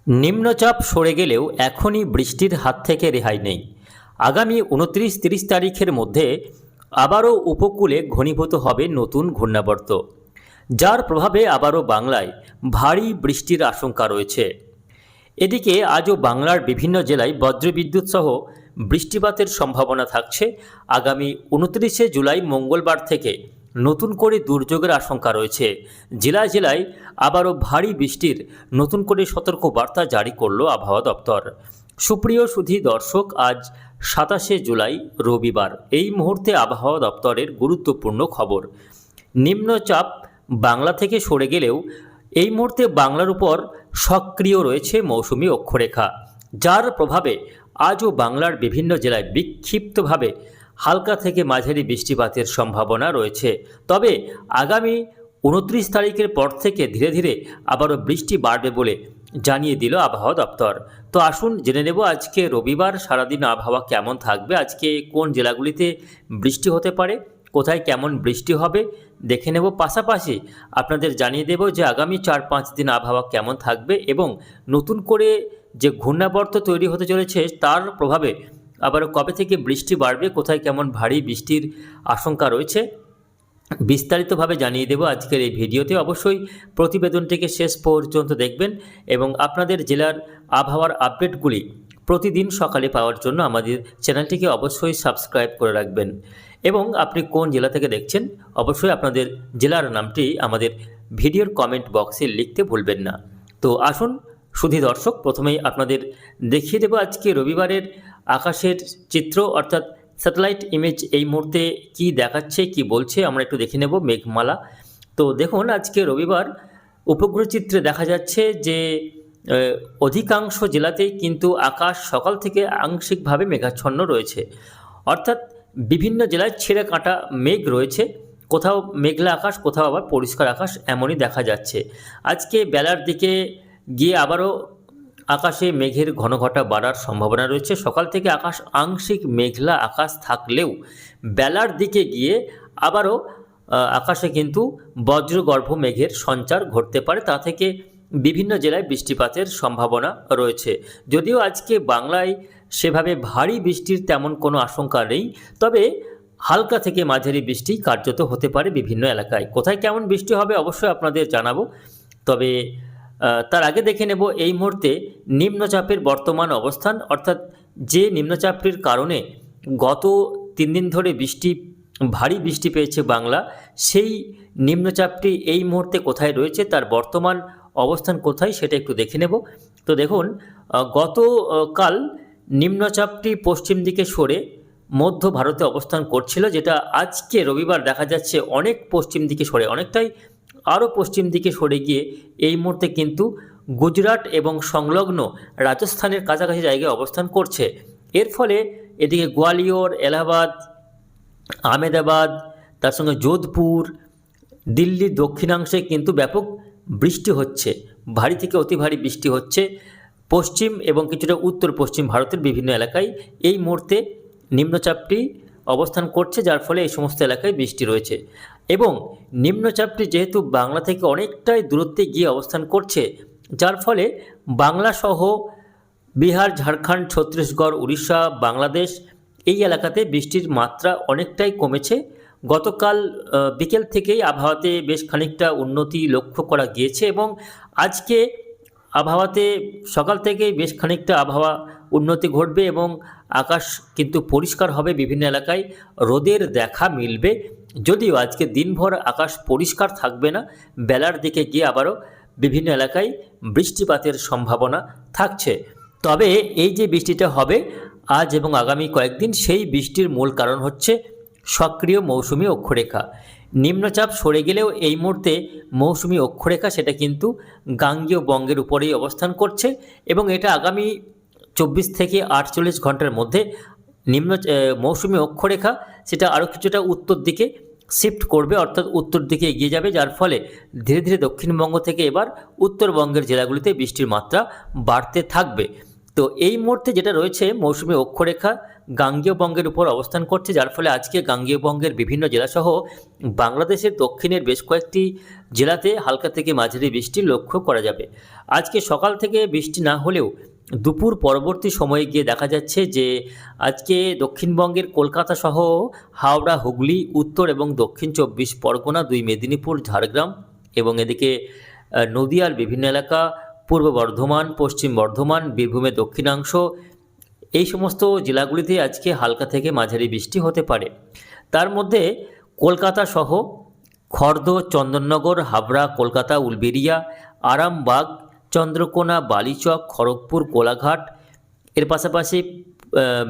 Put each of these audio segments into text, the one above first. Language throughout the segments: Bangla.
নিম্নচাপ সরে গেলেও এখনই বৃষ্টির হাত থেকে রেহাই নেই। আগামী 29-30 তারিখের মধ্যে আবারও উপকূলে ঘনীভূত হবে নতুন ঘূর্ণাবর্ত, যার প্রভাবে আবারও বাংলায় ভারী বৃষ্টির আশঙ্কা রয়েছে। এদিকে আজও বাংলার বিভিন্ন জেলায় বজ্রবিদ্যুৎ সহ বৃষ্টিপাতের সম্ভাবনা থাকছে। আগামী 29শে জুলাই মঙ্গলবার থেকে নতুন করে দুর্যোগের আশঙ্কা রয়েছে। জেলায় জেলায় আবারও ভারী বৃষ্টির নতুন করে সতর্ক বার্তা জারি করল আবহাওয়া দপ্তর। সুপ্রিয় সুধী দর্শক, আজ 27শে জুলাই রবিবার। এই মুহূর্তে আবহাওয়া দপ্তরের গুরুত্বপূর্ণ খবর। নিম্নচাপ বাংলা থেকে সরে গেলেও এই মুহূর্তে বাংলার উপর সক্রিয় রয়েছে মৌসুমি অক্ষরেখা, যার প্রভাবে আজও বাংলার বিভিন্ন জেলায় বিক্ষিপ্তভাবে হালকা থেকে মাঝারি বৃষ্টিপাতের সম্ভাবনা রয়েছে। তবে আগামী 29 তারিখের পর থেকে ধীরে ধীরে আবারও বৃষ্টি বাড়বে বলে জানিয়ে দিল আবহাওয়া দপ্তর। তো আসুন জেনে নেব আজকে রবিবার সারাদিন আবহাওয়া কেমন থাকবে, আজকে কোন জেলাগুলিতে বৃষ্টি হতে পারে, কোথায় কেমন বৃষ্টি হবে দেখে নেব। পাশাপাশি আপনাদের জানিয়ে দেব যে আগামী 4-5 দিন আবহাওয়া কেমন থাকবে এবং নতুন করে যে ঘূর্ণাবর্ত তৈরি হতে চলেছে তার প্রভাবে আবারও কবে থেকে বৃষ্টি বাড়বে, কোথায় কেমন ভারী বৃষ্টির আশঙ্কা রয়েছে বিস্তারিতভাবে জানিয়ে দেব আজকের এই ভিডিওতে। অবশ্যই প্রতিবেদনটিকে শেষ পর্যন্ত দেখবেন এবং আপনাদের জেলার আবহাওয়ার আপডেটগুলি প্রতিদিন সকালে পাওয়ার জন্য আমাদের চ্যানেলটিকে অবশ্যই সাবস্ক্রাইব করে রাখবেন। এবং আপনি কোন জেলা থেকে দেখছেন অবশ্যই আপনাদের জেলার নামটি আমাদের ভিডিওর কমেন্ট বক্সে লিখতে ভুলবেন না। তো আসুন সুধী দর্শক, প্রথমেই আপনাদের দেখিয়ে দেব আজকে রবিবারের আকাশের চিত্র, অর্থাৎ স্যাটেলাইট ইমেজ এই মুহূর্তে কি দেখাচ্ছে, কি বলছে আমরা একটু দেখে নেব। মেঘমালা, তো দেখুন আজকে রবিবার উপগ্রহ চিত্রে দেখা যাচ্ছে যে অধিকাংশ জেলাতেই কিন্তু আকাশ সকাল থেকে আংশিকভাবে মেঘাচ্ছন্ন রয়েছে, অর্থাৎ বিভিন্ন জেলায় ছেঁড়ে কাটা মেঘ রয়েছে, কোথাও মেঘলা আকাশ, কোথাও আবার পরিষ্কার আকাশ, এমনই দেখা যাচ্ছে। আজকে বেলার দিকে গিয়ে আবারও আকাশে মেঘের ঘনঘটা বাড়ার সম্ভাবনা রয়েছে। সকাল থেকে আকাশ আংশিক মেঘলা আকাশ থাকলেও বেলার দিকে গিয়ে আবারও আকাশে কিন্তু বজ্রগর্ভ মেঘের সঞ্চার ঘটতে পারে, তা থেকে বিভিন্ন জেলায় বৃষ্টিপাতের সম্ভাবনা রয়েছে। যদিও আজকে বাংলায় সেভাবে ভারী বৃষ্টির তেমন কোনো আশঙ্কা নেই, তবে হালকা থেকে মাঝারি বৃষ্টি কার্যত হতে পারে বিভিন্ন এলাকায়। কোথায় কেমন বৃষ্টি হবে অবশ্যই আপনাদের জানাবো। তবে তার আগে দেখে নেব এই মুহূর্তে নিম্নচাপের বর্তমান অবস্থান, অর্থাৎ যে নিম্নচাপটির কারণে গত 3 দিন ধরে ভারী বৃষ্টি পেয়েছে বাংলা, সেই নিম্নচাপটি এই মুহূর্তে কোথায় রয়েছে, তার বর্তমান অবস্থান কোথায় সেটা একটু দেখে নেব। তো দেখুন গতকাল নিম্নচাপটি পশ্চিম দিকে সরে মধ্য ভারতে অবস্থান করছিল, যেটা আজকে রবিবার দেখা যাচ্ছে অনেক পশ্চিম দিকে সরে, অনেকটাই আরও পশ্চিম দিকে সরে গিয়ে এই মুহূর্তে কিন্তু গুজরাট এবং সংলগ্ন রাজস্থানের কাছাকাছি জায়গায় অবস্থান করছে। এর ফলে এদিকে গোয়ালিয়র, এলাহাবাদ, আহমেদাবাদ, তার সঙ্গে যোধপুর, দিল্লির দক্ষিণাংশে কিন্তু ব্যাপক বৃষ্টি হচ্ছে, ভারী থেকে অতি ভারী বৃষ্টি হচ্ছে। পশ্চিম এবং কিছুটা উত্তর পশ্চিম ভারতের বিভিন্ন এলাকায় এই মুহূর্তে নিম্নচাপটি অবস্থান করছে, যার ফলে এই সমস্ত এলাকায় বৃষ্টি রয়েছে। এবং নিম্নচাপটি যেহেতু বাংলা থেকে অনেকটাই দূরত্বে গিয়ে অবস্থান করছে, যার ফলে বাংলাসহ বিহার, ঝাড়খণ্ড, ছত্তিশগড়, উড়িষ্যা, বাংলাদেশ এই এলাকাতে বৃষ্টির মাত্রা অনেকটাই কমেছে। গতকাল বিকেল থেকেই আবহাওয়াতে বেশ খানিকটা উন্নতি লক্ষ্য করা গিয়েছে এবং আজকে আবহাওয়াতে সকাল থেকেই বেশ খানিকটা আবহাওয়া উন্নতি ঘটবে এবং আকাশ কিন্তু পরিষ্কার হবে, বিভিন্ন এলাকায় রোদের দেখা মিলবে। যদিও আজকে দিনভর আকাশ পরিষ্কার থাকবে না, বেলার দিকে গিয়ে আবারও বিভিন্ন এলাকায় বৃষ্টিপাতের সম্ভাবনা থাকছে। তবে এই যে বৃষ্টিটা হবে আজ এবং আগামী কয়েকদিন, সেই বৃষ্টির মূল কারণ হচ্ছে সক্রিয় মৌসুমি অক্ষরেখা। নিম্নচাপ সরে গেলেও এই মুহূর্তে মৌসুমি অক্ষরেখা সেটা কিন্তু গাঙ্গেয় বঙ্গের উপরেই অবস্থান করছে এবং এটা আগামী 24 থেকে 48 ঘন্টার মধ্যে মৌসুমি অক্ষরেখা সেটা আরও কিছুটা উত্তর দিকে শিফট করবে, অর্থাৎ উত্তর দিকে এগিয়ে যাবে, যার ফলে ধীরে ধীরে দক্ষিণবঙ্গ থেকে এবার উত্তরবঙ্গের জেলাগুলিতে বৃষ্টির মাত্রা বাড়তে থাকবে। তো এই মুহূর্তে যেটা রয়েছে মৌসুমি অক্ষরেখা, গাঙ্গেয় বঙ্গের উপর অবস্থান করছে, যার ফলে আজকে গাঙ্গেয় বঙ্গের বিভিন্ন জেলাসহ বাংলাদেশের দক্ষিণের বেশ কয়েকটি জেলাতে হালকা থেকে মাঝারি বৃষ্টি লক্ষ্য করা যাবে। আজকে সকাল থেকে বৃষ্টি না হলেও দুপুর পরবর্তী সময়ে গিয়ে দেখা যাচ্ছে যে আজকে দক্ষিণবঙ্গের কলকাতা সহ হাওড়া, হুগলি, উত্তর এবং দক্ষিণ 24 পরগনা, 2 মেদিনীপুর, ঝাড়গ্রাম এবং এদিকে নদিয়ার বিভিন্ন এলাকা, পূর্ব বর্ধমান, পশ্চিম বর্ধমান, বীরভূমের দক্ষিণাংশ, এই সমস্ত জেলাগুলিতে আজকে হালকা থেকে মাঝারি বৃষ্টি হতে পারে। তার মধ্যে কলকাতা সহ খর্দ, চন্দননগর, হাবড়া, কলকাতা, উলবেড়িয়া, আরামবাগ, চন্দ্রকোনা, বালিচক, খড়গপুর, কোলাঘাট, এর পাশাপাশি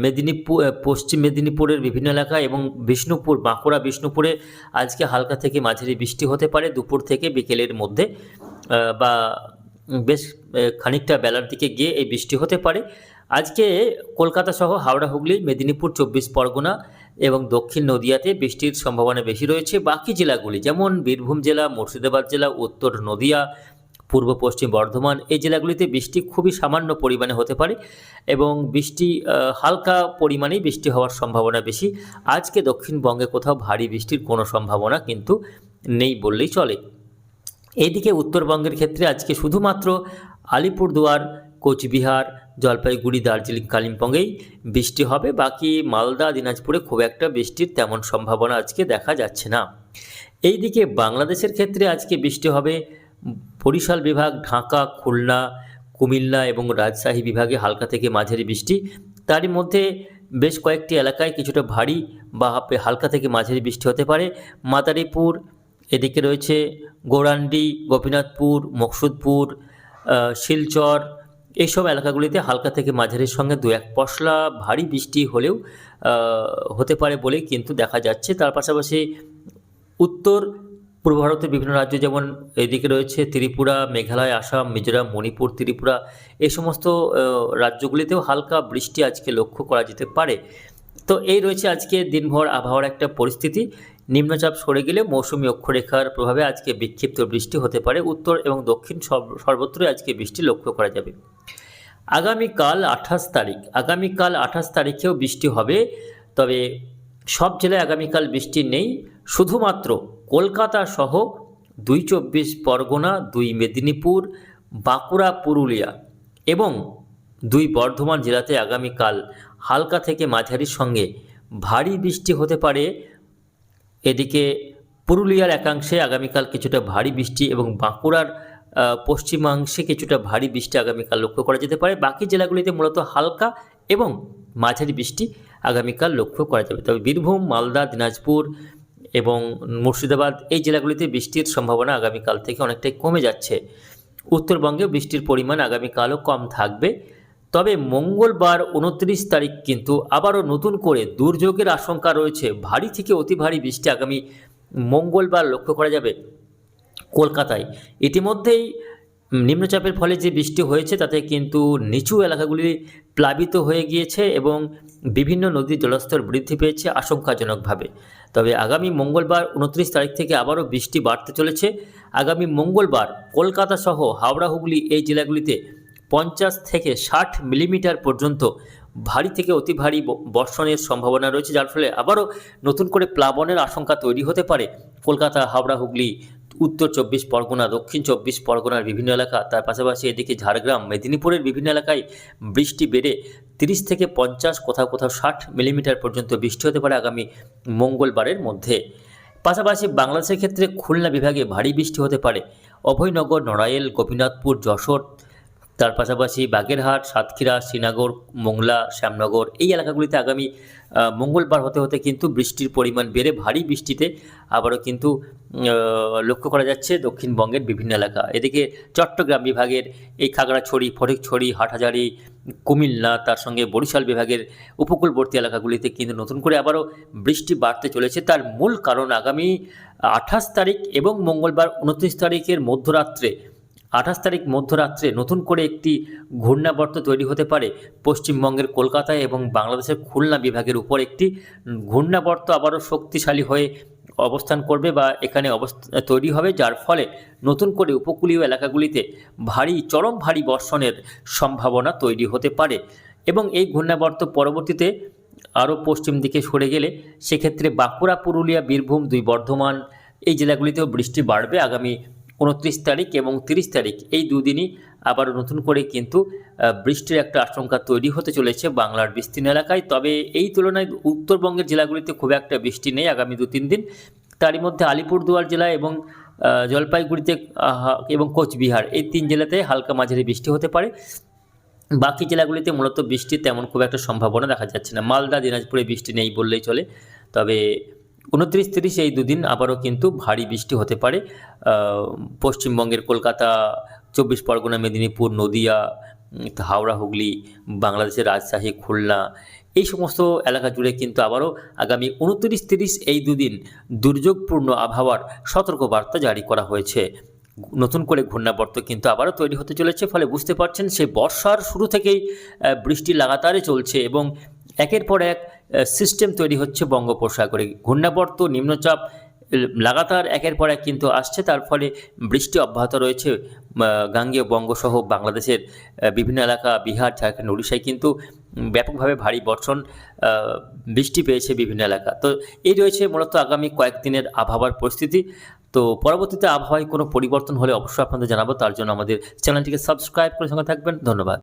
মেদিনীপুর, পশ্চিম মেদিনীপুরের বিভিন্ন এলাকা এবং বিষ্ণুপুর, বাঁকুড়া, বিষ্ণুপুরে আজকে হালকা থেকে মাঝারি বৃষ্টি হতে পারে দুপুর থেকে বিকেলের মধ্যে, বা বেশ খানিকটা বেলার দিকে গিয়ে এই বৃষ্টি হতে পারে। আজকে কলকাতা সহ হাওড়া, হুগলি, মেদিনীপুর, 24 পরগনা এবং দক্ষিণ নদিয়াতে বৃষ্টির সম্ভাবনা বেশি রয়েছে। বাকি জেলাগুলি যেমন বীরভূম জেলা, মুর্শিদাবাদ জেলা, উত্তর নদিয়া, পূর্ব পশ্চিম বর্ধমান, এই জেলাগুলিতে বৃষ্টি খুবই সামান্য পরিমাণে হতে পারে এবং বৃষ্টি হালকা পরিমাণেই বৃষ্টি হওয়ার সম্ভাবনা বেশি। আজকে দক্ষিণবঙ্গে কোথাও ভারী বৃষ্টির কোনো সম্ভাবনা কিন্তু নেই বললেই চলে। এইদিকে উত্তরবঙ্গের ক্ষেত্রে আজকে শুধুমাত্র আলিপুরদুয়ার, কোচবিহার, জলপাইগুড়ি, দার্জিলিং, কালিম্পংয়েই বৃষ্টি হবে। বাকি মালদা, দিনাজপুরে খুব একটা বৃষ্টির তেমন সম্ভাবনা আজকে দেখা যাচ্ছে না। এইদিকে বাংলাদেশের ক্ষেত্রে আজকে বৃষ্টি হবে বরিশাল বিভাগ, ঢাকা, খুলনা, কুমিল্লা এবং রাজশাহী বিভাগে হালকা থেকে মাঝারি বৃষ্টি। তারই মধ্যে বেশ কয়েকটি এলাকায় কিছুটা ভারী বা হালকা থেকে মাঝারি বৃষ্টি হতে পারে। মাদারীপুর, এদিকে রয়েছে গৌরাণ্ডি, গোপীনাথপুর, মকসুদপুর, শিলচর, এইসব এলাকাগুলিতে হালকা থেকে মাঝারির সঙ্গে 2-1 পশলা ভারী বৃষ্টি হলেও হতে পারে বলে কিন্তু দেখা যাচ্ছে। তার পাশাপাশি উত্তর পূর্ব ভারতের বিভিন্ন রাজ্য যেমন এদিকে রয়েছে ত্রিপুরা, মেঘালয়, আসাম, মিজোরাম, মণিপুর, ত্রিপুরা, এই সমস্ত রাজ্যগুলিতেও হালকা বৃষ্টি আজকে লক্ষ্য করা যেতে পারে। তো এই রয়েছে আজকে দিনভর আবহাওয়ার একটা পরিস্থিতি। নিম্নচাপ সরে গেলে মৌসুমী অক্ষরেখার প্রভাবে আজকে বিক্ষিপ্ত বৃষ্টি হতে পারে। উত্তর এবং দক্ষিণ সর্বত্রই আজকে বৃষ্টি লক্ষ্য করা যাবে। আগামীকাল 28 তারিখ, আগামীকাল 28 তারিখেও বৃষ্টি হবে, তবে সব জেলায় আগামীকাল বৃষ্টি নেই। শুধুমাত্র কলকাতা সহ 2 24 পরগনা, 2 মেদিনীপুর, বাঁকুড়া, পুরুলিয়া এবং 2 বর্ধমান জেলাতে আগামীকাল হালকা থেকে মাঝারির সঙ্গে ভারী বৃষ্টি হতে পারে। এদিকে পুরুলিয়ার একাংশে আগামীকাল কিছুটা ভারী বৃষ্টি এবং বাঁকুড়ার পশ্চিমাংশে কিছুটা ভারী বৃষ্টি আগামীকাল লক্ষ্য করা যেতে পারে। বাকি জেলাগুলিতে মূলত হালকা এবং মাঝারি বৃষ্টি আগামীকাল লক্ষ্য করা যাবে। তবে বীরভূম, মালদা, দিনাজপুর এবং মুর্শিদাবাদ, এই জেলাগুলিতে বৃষ্টির সম্ভাবনা আগামীকাল থেকে অনেকটাই কমে যাচ্ছে। উত্তরবঙ্গে বৃষ্টির পরিমাণ আগামীকালও কম থাকবে। তবে মঙ্গলবার 29 তারিখ কিন্তু আবারও নতুন করে দুর্যোগের আশঙ্কা রয়েছে। ভারী থেকে অতি ভারী বৃষ্টি আগামী মঙ্গলবার লক্ষ্য করা যাবে কলকাতায়। ইতিমধ্যেই নিম্নচাপের ফলে যে বৃষ্টি হয়েছে তাতে কিন্তু নিচু এলাকাগুলি প্লাবিত হয়ে গিয়েছে এবং বিভিন্ন নদীর জলস্তর বৃদ্ধি পেয়েছে আশঙ্কাজনকভাবে। তবে আগামী মঙ্গলবার 29 তারিখ থেকে আবারও বৃষ্টি বাড়তে চলেছে। আগামী মঙ্গলবার কলকাতা সহ হাওড়া, হুগলি, এই জেলাগুলিতে 50 থেকে 60 মিলিমিটার পর্যন্ত ভারী থেকে অতি ভারী বর্ষণের সম্ভাবনা রয়েছে, যার ফলে আবারও নতুন করে প্লাবনের আশঙ্কা তৈরি হতে পারে কলকাতা, হাওড়া, হুগলি, উত্তর 24 পরগনা, দক্ষিণ 24 পরগনার বিভিন্ন এলাকা। তার পাশাপাশি এদিকে ঝাড়গ্রাম, মেদিনীপুরের বিভিন্ন এলাকায় বৃষ্টি বেড়ে 30 থেকে 50, কোথাও কোথাও 60 মিলিমিটার পর্যন্ত বৃষ্টি হতে পারে আগামী মঙ্গলবারের মধ্যে। পাশাপাশি বাংলাদেশের ক্ষেত্রে খুলনা বিভাগে ভারী বৃষ্টি হতে পারে। অভয়নগর, নড়াইল, গোপীনাথপুর, যশোর, তার পাশাপাশি বাগেরহাট, সাতক্ষীরা, শ্রীনগর, মোংলা, শ্যামনগর, এই এলাকাগুলিতে আগামী মঙ্গলবার হতে হতে কিন্তু বৃষ্টির পরিমাণ বেড়ে ভারী বৃষ্টিতে আবারও কিন্তু লক্ষ্য করা যাচ্ছে দক্ষিণবঙ্গের বিভিন্ন এলাকা। এদিকে চট্টগ্রাম বিভাগের এই খাগড়াছড়ি, ফটিকছড়ি, হাটহাজারী, কুমিল্লা, তার সঙ্গে বরিশাল বিভাগের উপকূলবর্তী এলাকাগুলিতে কিন্তু নতুন করে আবারও বৃষ্টি বাড়তে চলেছে। তার মূল কারণ আগামী 28 তারিখ এবং মঙ্গলবার 29 তারিখের মধ্যরাত্রে, 28 তারিখ মধ্যরাত্রে নতুন করে একটি ঘূর্ণাবর্ত তৈরি হতে পারে পশ্চিমবঙ্গের কলকাতায় এবং বাংলাদেশের খুলনা বিভাগের উপর। একটি ঘূর্ণাবর্ত আবারও শক্তিশালী হয়ে অবস্থান করবে বা এখানে তৈরি হবে, যার ফলে নতুন করে উপকূলীয় এলাকাগুলিতে চরম ভারী বর্ষণের সম্ভাবনা তৈরি হতে পারে এবং এই ঘূর্ণাবর্ত পরবর্তীতে আরও পশ্চিম দিকে সরে গেলে সেক্ষেত্রে বাঁকুড়া, পুরুলিয়া, বীরভূম, বর্ধমান এই জেলাগুলিতেও বৃষ্টি বাড়বে আগামী 29 তারিখ এবং 30 তারিখ এই দুদিনই আবারও নতুন করে কিন্তু বৃষ্টির একটা আশঙ্কা তৈরি হতে চলেছে বাংলার বিস্তীর্ণ এলাকায়। তবে এই তুলনায় উত্তরবঙ্গের জেলাগুলিতে খুব একটা বৃষ্টি নেই আগামী 2-3 দিন। তারই মধ্যে আলিপুরদুয়ার জেলা এবং জলপাইগুড়িতে এবং কোচবিহার এই 3 জেলাতে হালকা মাঝারি বৃষ্টি হতে পারে। বাকি জেলাগুলিতে মূলত বৃষ্টির তেমন খুব একটা সম্ভাবনা দেখা যাচ্ছে না। মালদা, দিনাজপুরে বৃষ্টি নেই বললেই চলে। তবে 29-30 এই দুদিন আবারও কিন্তু ভারী বৃষ্টি হতে পারে পশ্চিমবঙ্গের কলকাতা, 24 পরগনা, মেদিনীপুর, নদিয়া, হাওড়া, হুগলি, বাংলাদেশের রাজশাহী, খুলনা এই সমস্ত এলাকা জুড়ে কিন্তু আবারও আগামী 29-30 এই দুদিন দুর্যোগপূর্ণ আবহাওয়ার সতর্কবার্তা জারি করা হয়েছে। নতুন করে ঘূর্ণাবর্ত কিন্তু আবারও তৈরি হতে চলেছে, ফলে বুঝতে পারছেন সে বর্ষার শুরু থেকেই বৃষ্টি লাগাতারে চলছে এবং একের পর এক সিস্টেম তৈরি হচ্ছে বঙ্গোপসাগরে। ঘূর্ণাবর্ত, নিম্নচাপ লাগাতার একের পর এক কিন্তু আসছে, তার ফলে বৃষ্টি অব্যাহত রয়েছে। গাঙ্গেয় বঙ্গসহ বাংলাদেশের বিভিন্ন এলাকা, বিহার, ঝাড়খণ্ড, উড়িষ্যায় কিন্তু ব্যাপকভাবে ভারী বর্ষণ বৃষ্টি পেয়েছে বিভিন্ন এলাকা। তো এই রয়েছে মূলত আগামী কয়েকদিনের আবহাওয়ার পরিস্থিতি। তো পরবর্তীতে আবহাওয়ায় কোনো পরিবর্তন হলে অবশ্যই আপনাদের জানাবো। তার জন্য আমাদের চ্যানেলটিকে সাবস্ক্রাইব করে সঙ্গে থাকবেন। ধন্যবাদ।